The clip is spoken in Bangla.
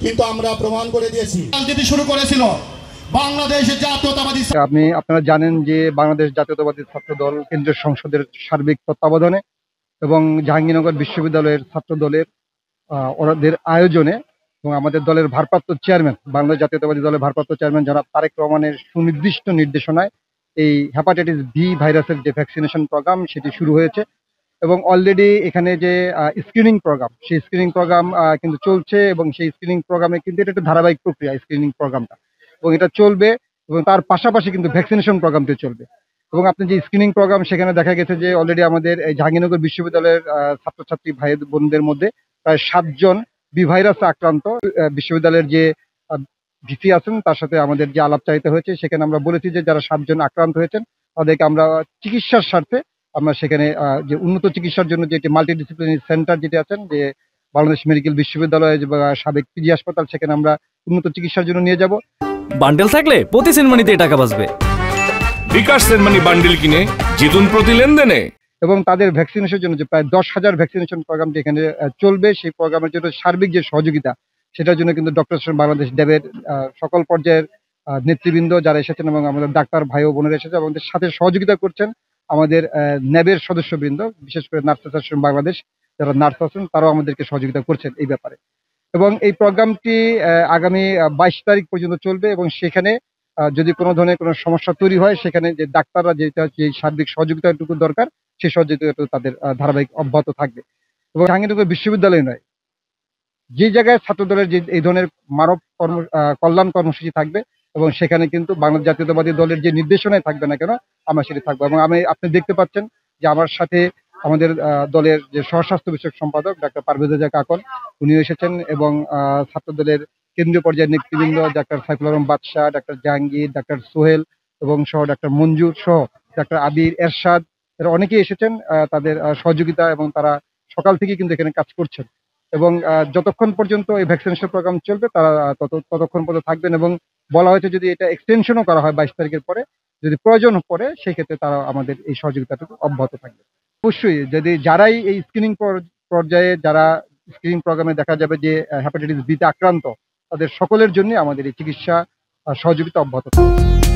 কিন্তু আমরা প্রমাণ করে দিয়েছি। রাজনীতি শুরু করেছিল বাংলাদেশ জাতীয়তাবাদী। আপনারা জানেন যে বাংলাদেশ জাতীয়তাবাদী ছাত্র দল কেন্দ্রীয় সংসদের সার্বিক তত্ত্বাবধানে এবং জাহাঙ্গীরনগর বিশ্ববিদ্যালয়ের ছাত্র দলের ওদের আয়োজনে এবং আমাদের দলের ভারপ্রাপ্ত চেয়ারম্যান, বাংলাদেশ জাতীয়তাবাদী দলের ভারপ্রাপ্ত চেয়ারম্যান জনাব তারেক রহমানের সুনির্দিষ্ট নির্দেশনায় এই হেপাটাইটিস বি ভাইরাসের যে ভ্যাকসিনেশন প্রোগ্রাম সেটি শুরু হয়েছে এবং অলরেডি এখানে যে স্ক্রিনিং প্রোগ্রাম, সেই স্ক্রিনিং প্রোগ্রাম কিন্তু চলছে এবং সেই স্ক্রিনিং প্রোগ্রামে কিন্তু এটা একটা ধারাবাহিক প্রক্রিয়া স্ক্রিনিং প্রোগ্রামটা, এবং এটা চলবে এবং তার পাশাপাশি কিন্তু ভ্যাকসিনেশন প্রোগ্রামটি চলবে। এবং আপনি যে স্ক্রিনিং প্রোগ্রাম, সেখানে দেখা গেছে যে অলরেডি আমাদের এই জাহাঙ্গীরনগর বিশ্ববিদ্যালয়ের ছাত্রছাত্রী ভাই বোনদের মধ্যে প্রায় 7 জন বি ভাইরাসে আক্রান্ত। বিশ্ববিদ্যালয়ের যে ভিসি আছেন তার সাথে আমাদের যে আলাপচারিতা হয়েছে, সেখানে আমরা বলেছি যে যারা 7 জন আক্রান্ত হয়েছেন তাদেরকে আমরা চিকিৎসার স্বার্থে আমরা সেখানে যে উন্নত চিকিৎসার জন্য যে মাল্টিডিসিপ্লিনারি সেন্টার যেটি আছেন যে বাংলাদেশ মেডিকেল বিশ্ববিদ্যালয় বা সাবেক পিজি হাসপাতাল, সেখানে আমরা উন্নত চিকিৎসার জন্য নিয়ে যাব। বান্ডেল থাকলে প্রতি সেনমানিতে টাকা বাঁচবে। বিকাশ সেনমানি বান্ডেল কিনে জিতুন প্রতি লেনদেনে। এবং তাদের ভ্যাকসিনেশনের জন্য যে প্রায় 10,000 ভ্যাকসিনেশন প্রোগ্রামটি এখানে চলবে, সেই প্রোগ্রামের জন্য সার্বিক যে সহযোগিতা, সেটার জন্য কিন্তু ডক্টর বাংলাদেশ ড্যাবের সকল পর্যায়ের নেতৃবৃন্দ যারা এসেছেন এবং আমাদের ডাক্তার ভাই ও বোনেরা এসেছে, আমাদের সাথে সহযোগিতা করছেন আমাদের ন্যাবের সদস্যবৃন্দ, বিশেষ করে নার্স অ্যাসোসিয়েশন বাংলাদেশ যারা নার্স আছেন তারাও আমাদেরকে সহযোগিতা করছেন এই ব্যাপারে। এবং এই প্রোগ্রামটি আগামী 22 তারিখ পর্যন্ত চলবে এবং সেখানে যদি কোনো ধরনের কোনো সমস্যা তৈরি হয়, সেখানে যে ডাক্তাররা যেটা যে সার্বিক সহযোগিতাটুকু দরকার, সেই সহযোগিতাটুকু তাদের ধারাবাহিক অব্যাহত থাকবে। এবং জাহাঙ্গীরনগর বিশ্ববিদ্যালয় নয়, যে জায়গায় ছাত্র দলের যে এই ধরনের মানব কল্যাণ কর্মসূচি থাকবে এবং সেখানে কিন্তু বাংলাদেশ জাতীয়তাবাদী দলের যে নির্দেশনায় থাকবে না কেন, আমরা সেটি থাকবো। এবং আপনি দেখতে পাচ্ছেন যে আমার সাথে আমাদের দলের যে সহস্বাস্থ্য বিষয়ক সম্পাদক ডাক্তার পারভেজ রাজা কাকন, উনিও এসেছেন এবং ছাত্র দলের কেন্দ্রীয় পর্যায়ের নেতৃবৃন্দ ডাক্তার সাইফুল আলম বাদশাহ, ডাক্তার জাহাঙ্গীর, ডাক্তার সোহেল এবং সহ ডাক্তার মঞ্জুর সহ ডাক্তার আবির, এরশাদ, এরা অনেকেই এসেছেন। তাদের সহযোগিতা এবং তারা সকাল থেকেই কিন্তু এখানে কাজ করছেন এবং যতক্ষণ পর্যন্ত এই ভ্যাকসিনেশন প্রোগ্রাম চলবে তারা ততক্ষণ পর্যন্ত থাকবেন। এবং বলা হয়েছে যদি এটা এক্সটেনশনও করা হয় 22 তারিখের পরে, যদি প্রয়োজন পড়ে, সেই ক্ষেত্রে তারা আমাদের এই সহযোগিতাটুকু অব্যাহত থাকবে। অবশ্যই যদি যারাই এই স্ক্রিনিং পর্যায়ে যারা স্ক্রিনিং প্রোগ্রামে দেখা যাবে যে হেপাটাইটিস বি তে আক্রান্ত, তাদের সকলের জন্য আমাদের এই চিকিৎসা সহযোগিতা অব্যাহত থাকবে।